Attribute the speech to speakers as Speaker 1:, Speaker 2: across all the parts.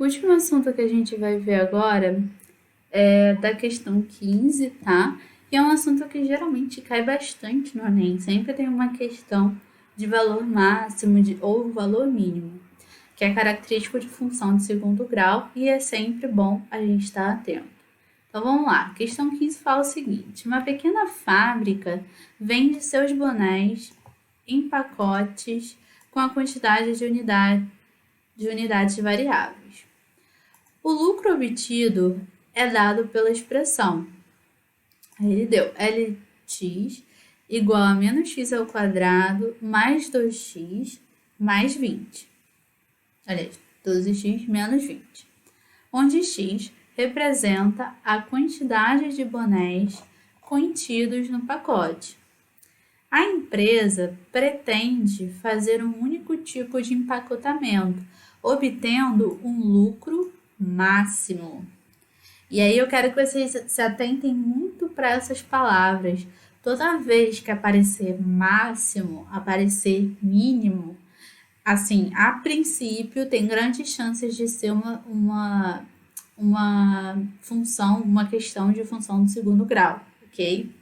Speaker 1: O último assunto que a gente vai ver agora é da questão 15, tá? E é um assunto que geralmente cai bastante no Enem. Sempre tem uma questão de valor máximo ou valor mínimo, que é característico de função de segundo grau e é sempre bom a gente estar atento. Então vamos lá, a questão 15 fala o seguinte: uma pequena fábrica vende seus bonés em pacotes com a quantidade de unidades variáveis. O lucro obtido é dado pela expressão. Aí ele deu LX igual a menos x ao quadrado mais 2x mais 20. Aliás, 12x menos 20. Onde x representa a quantidade de bonés contidos no pacote. A empresa pretende fazer um único tipo de empacotamento, obtendo um lucro máximo. E aí eu quero que vocês se atentem muito para essas palavras. Toda vez que aparecer máximo, aparecer mínimo, assim, a princípio tem grandes chances de ser uma função, uma questão de função do segundo grau, ok?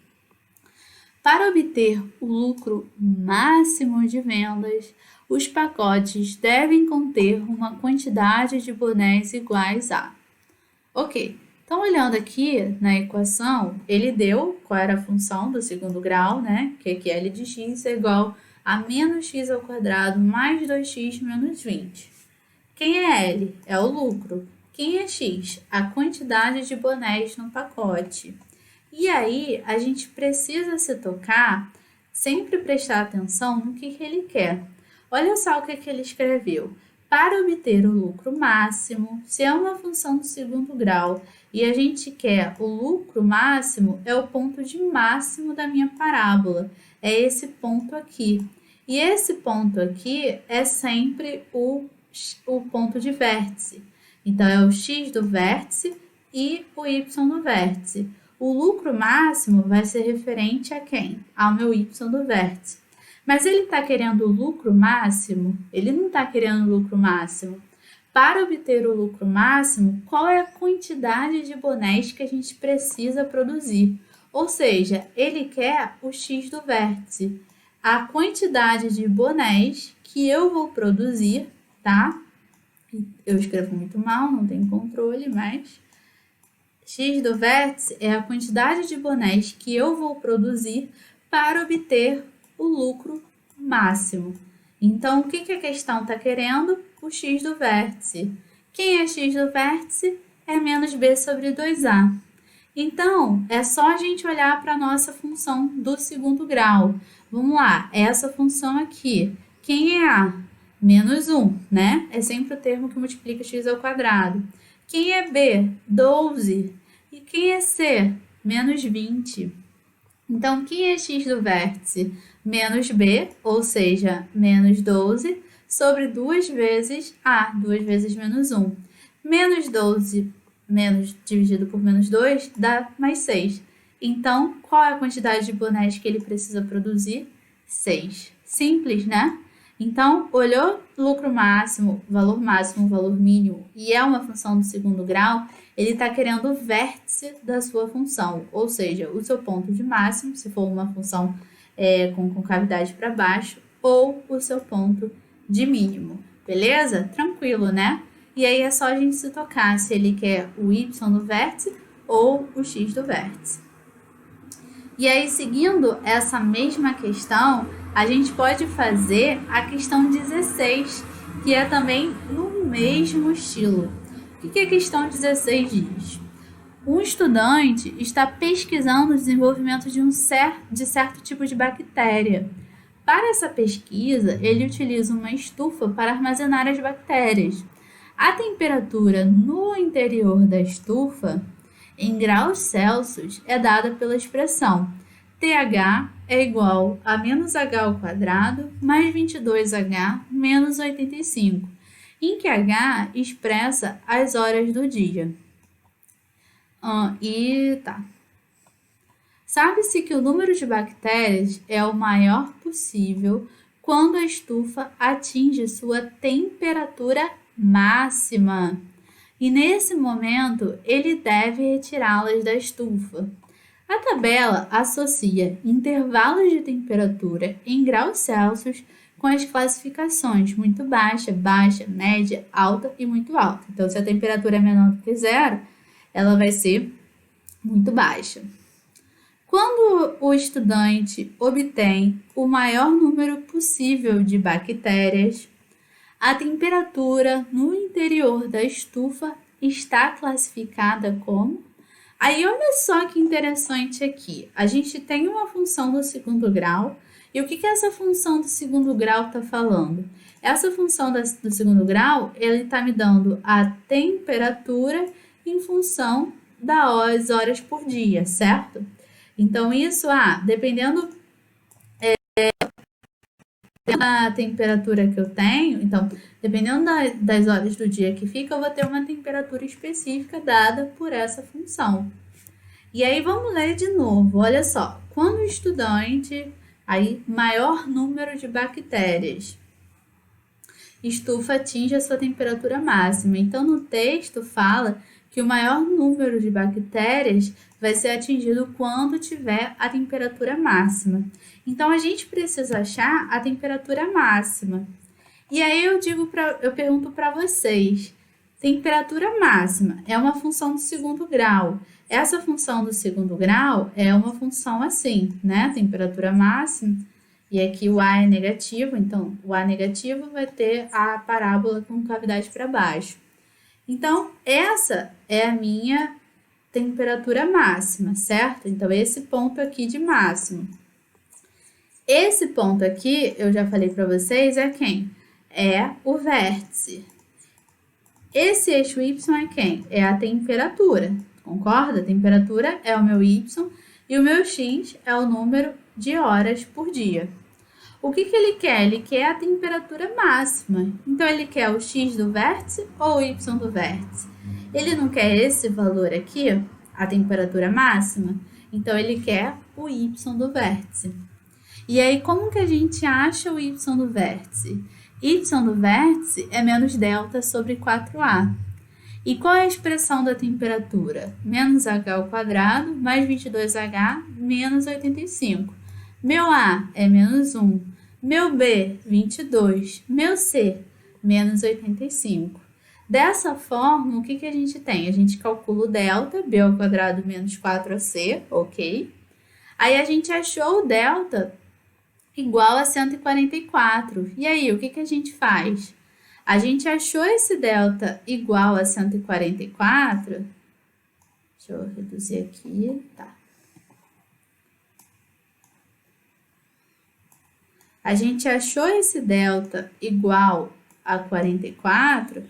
Speaker 1: Para obter o lucro máximo de vendas, os pacotes devem conter uma quantidade de bonés iguais a. Ok, então olhando aqui na equação, ele deu qual era a função do segundo grau, né? Que aqui L de x é igual a menos x ao quadrado mais 2x menos 20. Quem é L? É o lucro. Quem é x? A quantidade de bonés no pacote. E aí, a gente precisa se tocar, sempre prestar atenção no que ele quer. Olha só o que ele escreveu. Para obter o lucro máximo, se é uma função do segundo grau e a gente quer o lucro máximo, é o ponto de máximo da minha parábola. É esse ponto aqui. E esse ponto aqui é sempre o ponto de vértice. Então, é o x do vértice e o y do vértice. O lucro máximo vai ser referente a quem? Ao meu y do vértice. Mas ele está querendo o lucro máximo? Ele não está querendo o lucro máximo. Para obter o lucro máximo, qual é a quantidade de bonés que a gente precisa produzir? Ou seja, ele quer o x do vértice. A quantidade de bonés que eu vou produzir, tá? Eu escrevo muito mal, não tenho controle, mas x do vértice é a quantidade de bonés que eu vou produzir para obter o lucro máximo. Então, o que a questão está querendo? O x do vértice. Quem é x do vértice? É menos b sobre 2a. Então, é só a gente olhar para a nossa função do segundo grau. Vamos lá, essa função aqui. Quem é a? Menos 1, né? É sempre o termo que multiplica x ao quadrado. Quem é b? 12. E quem é c? Menos 20. Então, quem é x do vértice? Menos b, ou seja, menos 12, sobre 2 vezes a, 2 vezes menos 1. Menos 12 dividido por menos 2 dá mais 6. Então, qual é a quantidade de bonés que ele precisa produzir? 6. Simples, né? Então, olhou lucro máximo, valor mínimo, e é uma função do segundo grau, ele está querendo o vértice da sua função, ou seja, o seu ponto de máximo, se for uma função com cavidade para baixo, ou o seu ponto de mínimo, beleza? Tranquilo, né? E aí é só a gente se tocar se ele quer o y do vértice ou o x do vértice. E aí, seguindo essa mesma questão, a gente pode fazer a questão 16, que é também no mesmo estilo. O que a questão 16 diz? Um estudante está pesquisando o desenvolvimento de certo tipo de bactéria. Para essa pesquisa, ele utiliza uma estufa para armazenar as bactérias. A temperatura no interior da estufa, em graus Celsius, é dada pela expressão TH é igual a menos H ao quadrado mais 22H menos 85, em que H expressa as horas do dia. Sabe-se que o número de bactérias é o maior possível quando a estufa atinge sua temperatura máxima. e nesse momento ele deve retirá-las da estufa. A tabela associa intervalos de temperatura em graus Celsius com as classificações muito baixa, baixa, média, alta e muito alta. Então, se a temperatura é menor do que zero, ela vai ser muito baixa. Quando o estudante obtém o maior número possível de bactérias, a temperatura no interior da estufa está classificada como... Aí, olha só que interessante aqui. A gente tem uma função do segundo grau. E o que essa função do segundo grau está falando? Essa função do segundo grau, ele está me dando a temperatura em função das horas por dia, certo? Então, isso, dependendo da temperatura que eu tenho, então, dependendo das horas do dia que fica, eu vou ter uma temperatura específica dada por essa função. E aí, vamos ler de novo. Olha só, quando o estudante, aí, maior número de bactérias, estufa atinge a sua temperatura máxima. Então, no texto fala que o maior número de bactérias vai ser atingido quando tiver a temperatura máxima. Então, a gente precisa achar a temperatura máxima. E aí, eu pergunto para vocês, temperatura máxima é uma função do segundo grau. Essa função do segundo grau é uma função assim, né? Temperatura máxima. E aqui o A é negativo, então o A negativo vai ter a parábola com cavidade para baixo. Então, essa é a minha temperatura máxima, certo? Então, esse ponto aqui de máximo. Esse ponto aqui, eu já falei para vocês, é quem? É o vértice. Esse eixo Y é quem? É a temperatura, concorda? A temperatura é o meu Y e o meu X é o número de horas por dia. O que ele quer? Ele quer a temperatura máxima. Então, ele quer o X do vértice ou o Y do vértice? Ele não quer esse valor aqui, a temperatura máxima? Então, ele quer o Y do vértice. E aí, como que a gente acha o Y do vértice? Y do vértice é menos delta sobre 4A. E qual é a expressão da temperatura? Menos H ao quadrado mais 22H menos 85. Meu A é menos 1. Meu B, 22. Meu C, menos 85. Dessa forma, o que a gente tem? A gente calcula o delta, B ao quadrado menos 4AC, ok? Aí, a gente achou o delta igual a 144. E aí, o que a gente faz? A gente achou esse delta igual a 144. Deixa eu reduzir aqui, tá. A gente achou esse delta igual a 44.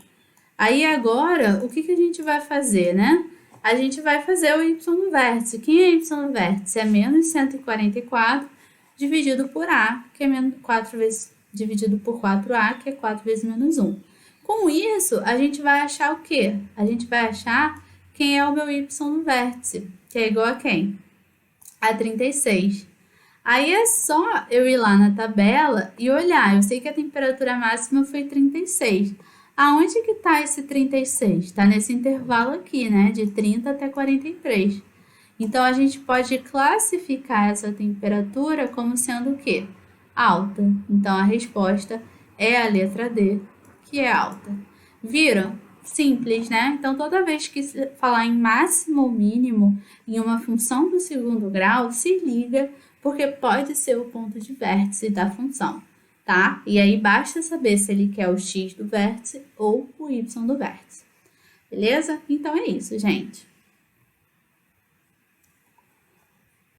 Speaker 1: Aí, agora, o que a gente vai fazer, né? A gente vai fazer o Y do vértice. Quem é Y do vértice? É menos 144 dividido por A, que é menos 4 vezes dividido por 4A, que é 4 vezes menos 1. Com isso, a gente vai achar o quê? A gente vai achar quem é o meu Y do vértice, que é igual a quem? A 36. Aí é só eu ir lá na tabela e olhar. Eu sei que a temperatura máxima foi 36. Aonde que está esse 36? Está nesse intervalo aqui, né? De 30 até 43. Então, a gente pode classificar essa temperatura como sendo o quê? Alta. Então, a resposta é a letra D, que é alta. Viram? Simples, né? Então, toda vez que falar em máximo ou mínimo em uma função do segundo grau, se liga, porque pode ser o ponto de vértice da função, tá? E aí, basta saber se ele quer o X do vértice ou o Y do vértice. Beleza? Então, é isso, gente.